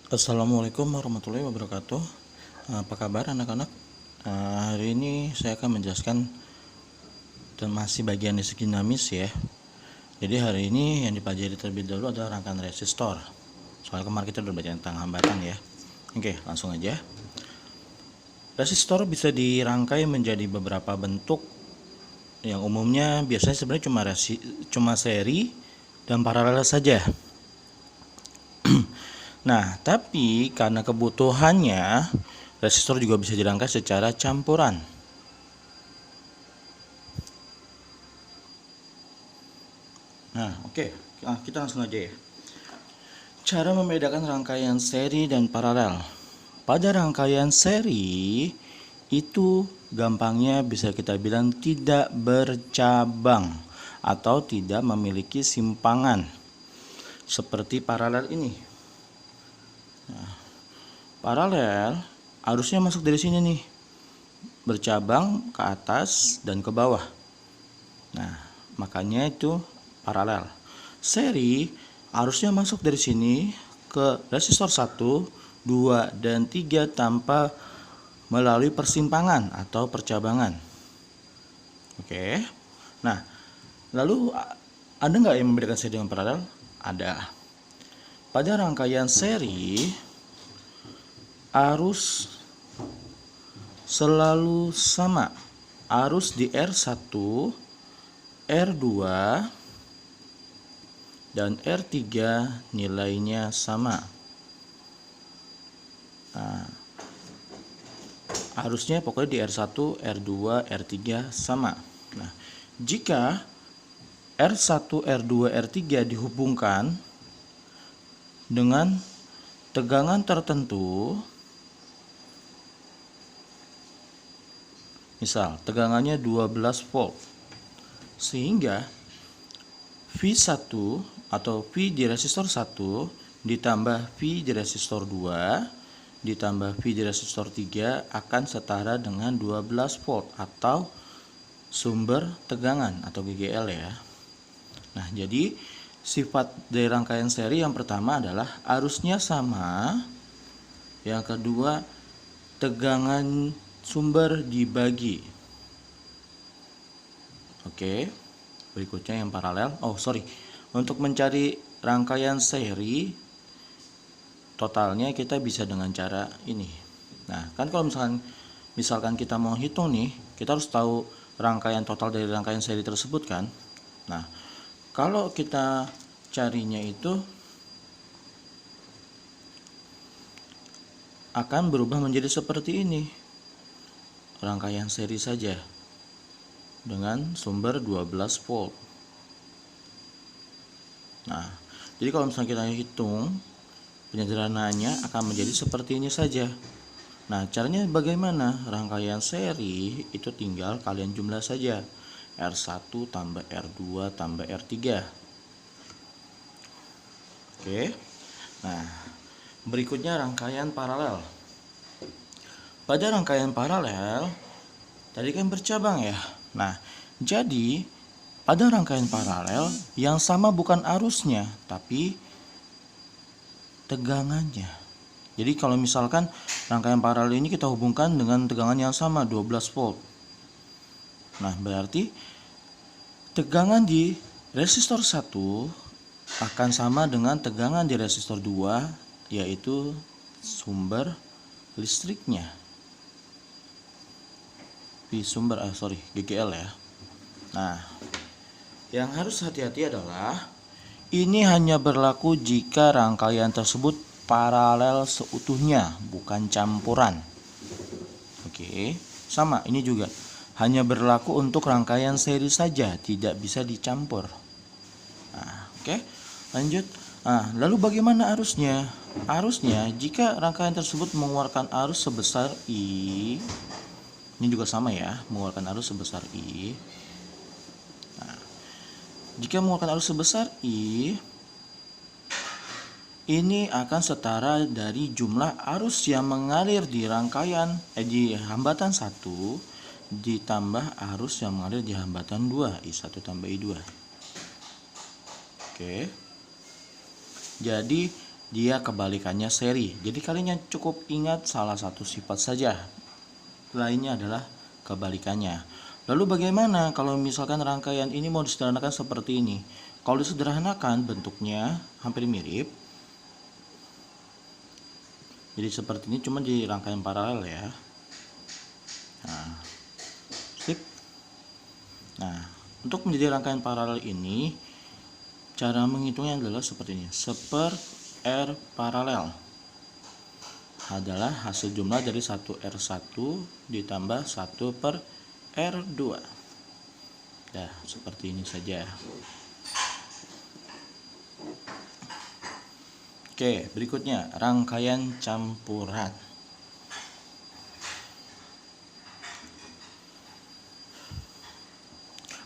Assalamualaikum warahmatullahi wabarakatuh. Apa kabar anak-anak? Hari ini saya akan menjelaskan dan masih bagian listrik dinamis ya. Jadi hari ini yang dipelajari terlebih dahulu adalah rangkaian resistor. Soalnya kemarin kita udah belajar tentang hambatan ya. Oke, langsung aja. Resistor bisa dirangkai menjadi beberapa bentuk. Yang umumnya biasanya sebenarnya cuma seri dan paralel saja. Nah, tapi karena kebutuhannya, resistor juga bisa dirangkai secara campuran. Nah, oke. Kita langsung aja ya. Cara membedakan rangkaian seri dan paralel. Pada rangkaian seri, itu gampangnya bisa kita bilang tidak bercabang atau tidak memiliki simpangan. Seperti paralel ini. Nah, paralel arusnya masuk dari sini nih, bercabang ke atas dan ke bawah. Nah, makanya itu paralel. Seri arusnya masuk dari sini ke resistor 1, 2, dan 3 tanpa melalui persimpangan atau percabangan. Oke. Nah, lalu ada nggak yang membedakan seri dengan paralel? Ada. Pada rangkaian seri, arus selalu sama. Arus di R1, R2, dan R3 nilainya sama. Nah, arusnya pokoknya di R1, R2, R3 sama. Nah, jika R1, R2, R3 dihubungkan dengan tegangan tertentu, misal tegangannya 12 volt, sehingga V1 atau V di resistor 1 ditambah V di resistor 2 ditambah V di resistor 3 akan setara dengan 12 volt atau sumber tegangan atau GGL ya. Nah, jadi sifat dari rangkaian seri yang pertama adalah arusnya sama, yang kedua tegangan sumber dibagi. Oke, berikutnya yang paralel. Untuk mencari rangkaian seri totalnya kita bisa dengan cara ini. Nah, kan kalau misalkan kita mau hitung nih, kita harus tahu rangkaian total dari rangkaian seri tersebut kan. Nah, kalau kita carinya itu akan berubah menjadi seperti ini. Rangkaian seri saja dengan sumber 12 volt. Nah, jadi kalau misalnya kita hitung, penyederhanaannya akan menjadi seperti ini saja. Nah, caranya bagaimana? Rangkaian seri itu tinggal kalian jumlah saja. R1 tambah R2 tambah R3. Oke. Nah, berikutnya rangkaian paralel. Pada rangkaian paralel, tadi kan bercabang ya. Nah, jadi pada rangkaian paralel yang sama bukan arusnya, tapi tegangannya. Jadi kalau misalkan rangkaian paralel ini kita hubungkan dengan tegangan yang sama 12 volt. Nah, berarti tegangan di resistor 1 akan sama dengan tegangan di resistor 2, yaitu sumber listriknya. GGL ya. Nah, yang harus hati-hati adalah ini hanya berlaku jika rangkaian tersebut paralel seutuhnya, bukan campuran. Oke, sama ini juga hanya berlaku untuk rangkaian seri saja, tidak bisa dicampur. Nah, oke, lanjut. Nah, lalu bagaimana arusnya? Arusnya jika rangkaian tersebut mengeluarkan arus sebesar I, ini juga sama ya, mengeluarkan arus sebesar I. Nah, jika mengeluarkan arus sebesar I, ini akan setara dari jumlah arus yang mengalir di di hambatan 1 ditambah arus yang mengalir di hambatan 2, I1 tambah I2. Oke. Jadi dia kebalikannya seri. Jadi kalian cukup ingat salah satu sifat saja, lainnya adalah kebalikannya. Lalu bagaimana kalau misalkan rangkaian ini mau disederhanakan seperti ini? Kalau disederhanakan bentuknya hampir mirip. Jadi seperti ini, cuma di rangkaian paralel ya. Nah, sip. Nah, untuk menjadi rangkaian paralel ini, cara menghitungnya adalah seperti ini. Seper R paralel adalah hasil jumlah dari 1R1 ditambah 1 per R2. Nah, seperti ini saja. Oke, berikutnya rangkaian campuran.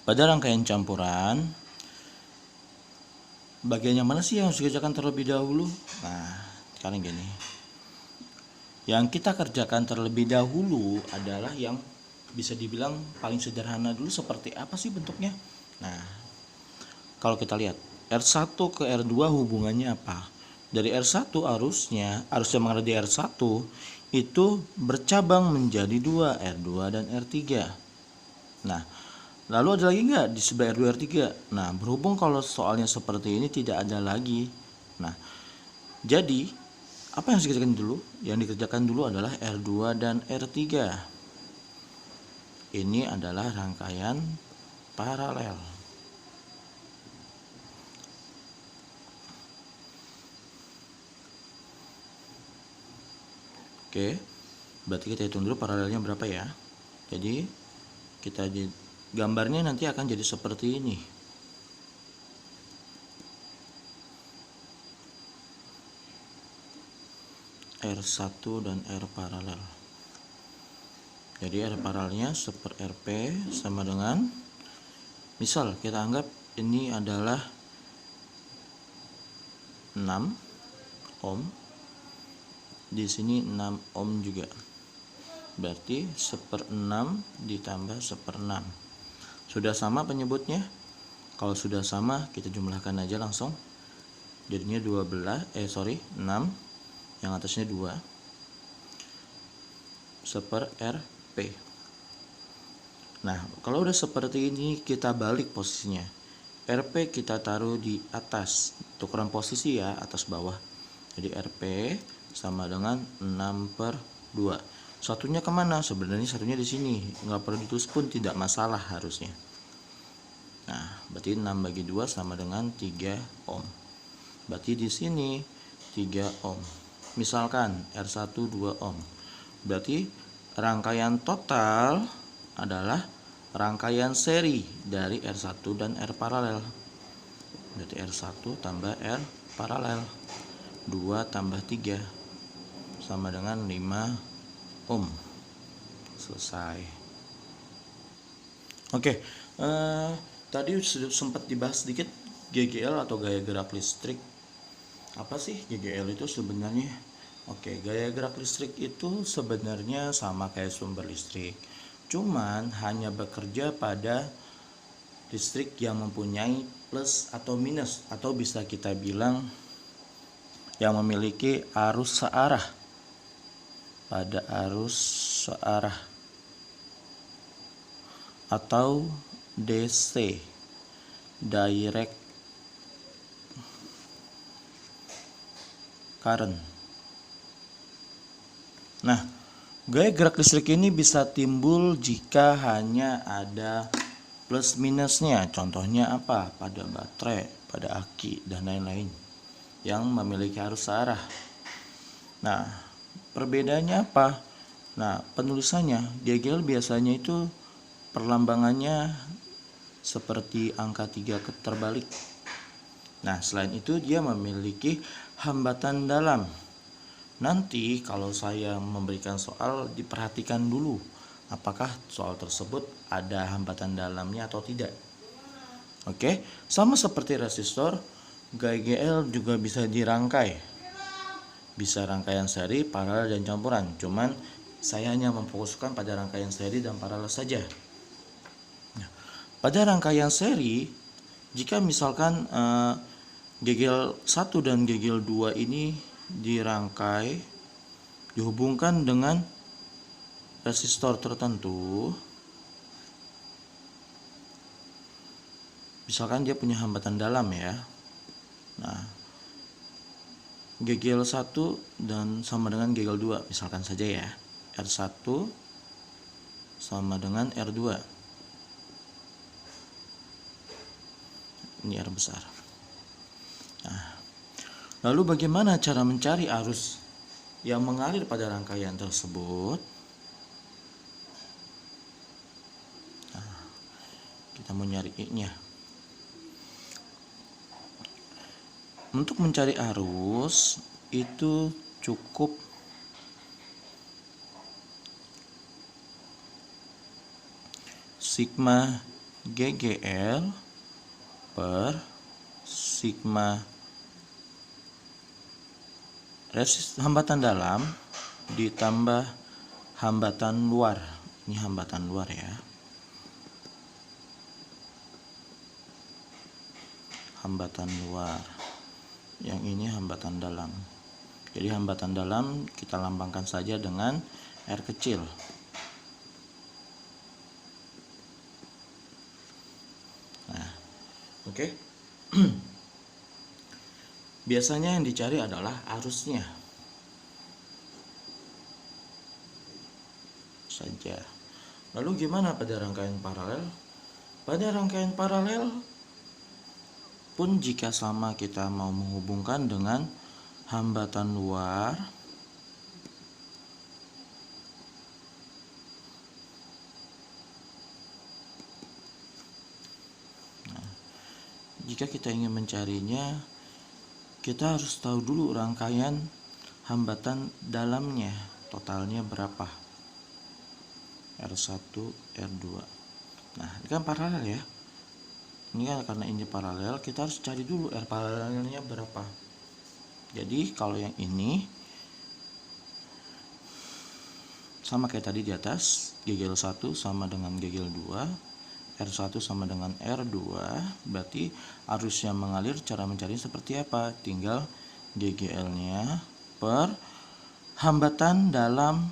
Pada rangkaian campuran, bagian yang mana sih yang harus dikerjakan terlebih dahulu? Nah, sekarang gini. Yang kita kerjakan terlebih dahulu adalah yang bisa dibilang paling sederhana dulu. Seperti apa sih bentuknya? Nah, kalau kita lihat R1 ke R2 hubungannya apa? Dari R1 harusnya mengarah di R1 itu bercabang menjadi 2, R2 dan R3. Nah, lalu ada lagi nggak di sebelah R2 R3? Nah, berhubung kalau soalnya seperti ini tidak ada lagi. Nah, jadi apa yang harus dikerjakan dulu? Yang dikerjakan dulu adalah R2 dan R3. Ini adalah rangkaian paralel. Oke, berarti kita hitung dulu paralelnya berapa ya. Jadi kita gambarnya nanti akan jadi seperti ini. R1 dan R paralel. Jadi R paralelnya seper RP sama dengan, misal kita anggap ini adalah 6 ohm. Di sini 6 ohm juga. Berarti seper 6 ditambah seper 6. Sudah sama penyebutnya? Kalau sudah sama, kita jumlahkan aja langsung. Jadinya 6, yang atasnya 2 seper RP. Nah, kalau udah seperti ini, kita balik posisinya. RP kita taruh di atas, tukeran posisi ya, atas bawah. Jadi RP sama dengan 6 per 2. Satunya kemana? Sebenarnya satunya di sini, nggak perlu ditulis pun tidak masalah harusnya. Nah, berarti 6 bagi 2 sama dengan 3 ohm. Berarti di sini 3 ohm. Misalkan R1 2 ohm. Berarti rangkaian total adalah rangkaian seri dari R1 dan R paralel. Berarti R1 tambah R paralel 2 tambah 3 sama dengan 5 ohm. Selesai. Oke, tadi sempat dibahas sedikit GGL atau gaya gerak listrik. Apa sih GGL itu sebenarnya? Oke, gaya gerak listrik itu sebenarnya sama kayak sumber listrik, cuman hanya bekerja pada listrik yang mempunyai plus atau minus, atau bisa kita bilang yang memiliki arus searah. Pada arus searah atau DC, direct current. Nah, gaya gerak listrik ini bisa timbul jika hanya ada plus minusnya. Contohnya apa? Pada baterai, pada aki, dan lain-lain yang memiliki arus searah. Nah, perbedaannya apa? Nah, penulisannya GGL biasanya itu perlambangannya seperti angka 3 terbalik. Nah, selain itu dia memiliki hambatan dalam. Nanti kalau saya memberikan soal, diperhatikan dulu apakah soal tersebut ada hambatan dalamnya atau tidak. Oke, sama seperti resistor, GGL juga bisa dirangkai. Bisa rangkaian seri, paralel, dan campuran. Cuman saya hanya memfokuskan pada rangkaian seri dan paralel saja. Nah, pada rangkaian seri, jika misalkan Gegel 1 dan gegel 2 ini dirangkai, dihubungkan dengan resistor tertentu. Misalkan dia punya hambatan dalam ya. Nah, gegel 1 dan sama dengan gegel 2 misalkan saja ya. R1 sama dengan R2. Ini R besar. Nah, lalu bagaimana cara mencari arus yang mengalir pada rangkaian tersebut? Nah, kita mau nyari I-nya. Untuk mencari arus itu cukup sigma GGL per sigma hambatan dalam ditambah hambatan luar. Ini hambatan luar ya. Hambatan luar. Yang ini hambatan dalam. Jadi hambatan dalam kita lambangkan saja dengan R kecil. Nah, oke. Biasanya yang dicari adalah arusnya saja. Lalu gimana pada rangkaian paralel? Pada rangkaian paralel pun jika sama kita mau menghubungkan dengan hambatan luar, nah, jika kita ingin mencarinya, kita harus tahu dulu rangkaian hambatan dalamnya totalnya berapa. R1, R2. Nah, ini kan paralel ya. Ini kan karena ini paralel, kita harus cari dulu R paralelnya berapa. Jadi kalau yang ini sama kayak tadi di atas, gegel 1 sama dengan gegel 2, R1 sama dengan R2, berarti arus yang mengalir cara mencari seperti apa? Tinggal GGL-nya per hambatan dalam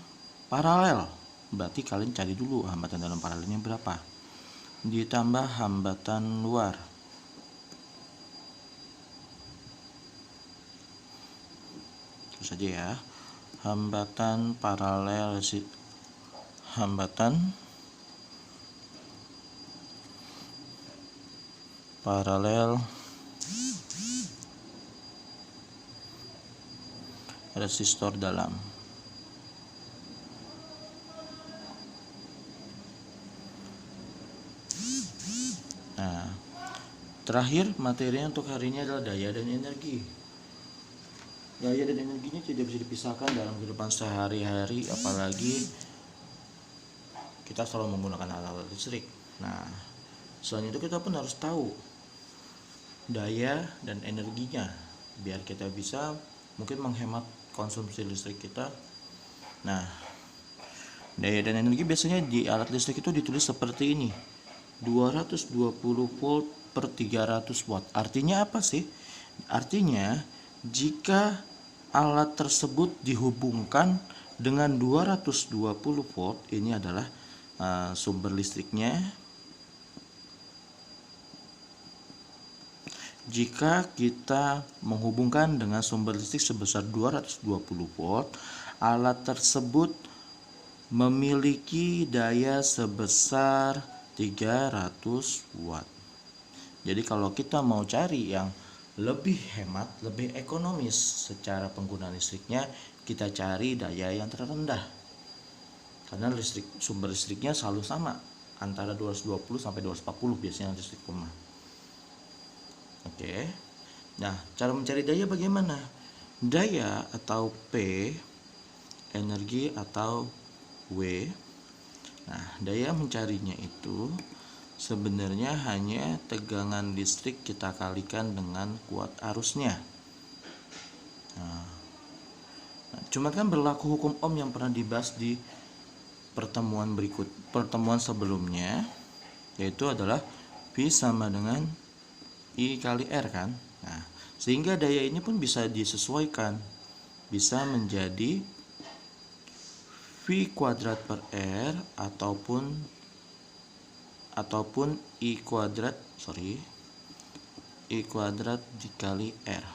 paralel. Berarti kalian cari dulu hambatan dalam paralelnya berapa. Ditambah hambatan luar. Terus saja ya. Hambatan paralel resistor dalam. Nah, terakhir materinya untuk hari ini adalah daya dan energi. Daya dan energinya tidak bisa dipisahkan dalam kehidupan sehari-hari, apalagi kita selalu menggunakan alat listrik. Nah, selain itu kita pun harus tahu daya dan energinya biar kita bisa mungkin menghemat konsumsi listrik kita. Nah, daya dan energi biasanya di alat listrik itu ditulis seperti ini, 220 volt per 300 watt. Artinya apa sih? Artinya jika alat tersebut dihubungkan dengan 220 volt, ini adalah sumber listriknya. Jika kita menghubungkan dengan sumber listrik sebesar 220 volt, alat tersebut memiliki daya sebesar 300 watt. Jadi kalau kita mau cari yang lebih hemat, lebih ekonomis secara penggunaan listriknya, kita cari daya yang terendah. Karena sumber listriknya selalu sama, antara 220 sampai 240 biasanya listrik rumah. Oke. Nah, cara mencari daya bagaimana? Daya atau P, energi atau W. Nah, daya mencarinya itu sebenarnya hanya tegangan listrik kita kalikan dengan kuat arusnya. Nah, cuma kan berlaku hukum Ohm yang pernah dibahas di pertemuan sebelumnya, yaitu adalah V sama dengan I kali R kan. Nah, Sehingga daya ini pun bisa disesuaikan, bisa menjadi V kuadrat per R ataupun I kuadrat dikali R.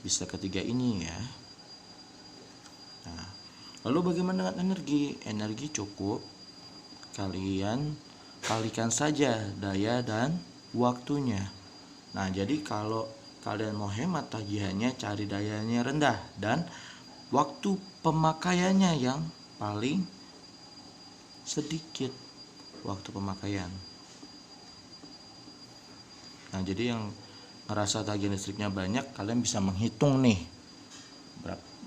Bisa ketiga ini ya. Nah, lalu bagaimana dengan energi? Energi cukup kalian kalikan saja daya dan waktunya. Nah, jadi kalau kalian mau hemat tagihannya, cari dayanya rendah dan waktu pemakaiannya yang paling sedikit waktu pemakaian. Nah, jadi yang ngerasa tagihan listriknya banyak, kalian bisa menghitung nih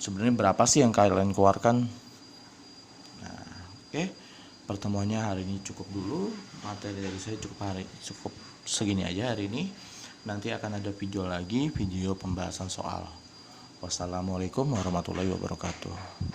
sebenarnya berapa sih yang kalian keluarkan. Nah, oke. Pertemuannya hari ini cukup dulu. Materi dari saya cukup segini aja hari ini. Nanti akan ada video lagi, video pembahasan soal. Wassalamualaikum warahmatullahi wabarakatuh.